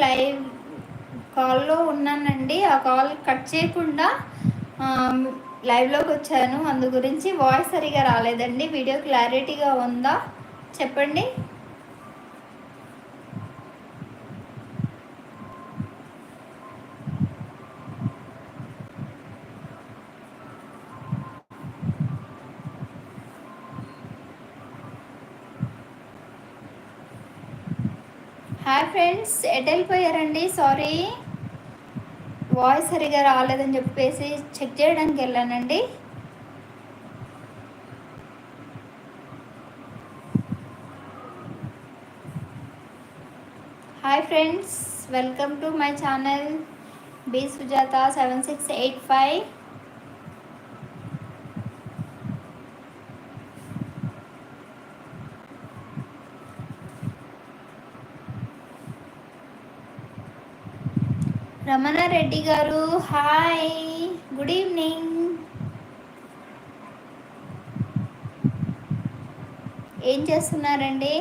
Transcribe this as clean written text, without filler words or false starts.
Live కాల్లో ఉన్నానండి. ఆ కాల్ కట్ చేయకుండా లైవ్లోకి వచ్చాను. అందు గురించి వాయిస్ సరిగా రాలేదండి. వీడియో క్లారిటీగా ఉందా చెప్పండి. హాయ్ ఫ్రెండ్స్, ఎటు వెళ్ళిపోయారండి? సారీ, వాయిస్ సరిగా రాలేదని చెప్పేసి చెక్ చేయడానికి వెళ్ళానండి. Hi friends, welcome to my channel B Sujatha 7685. Ramana Reddy గారు హాయ్, గుడ్ ఈవినింగ్. ఏం చేస్తున్నారండి?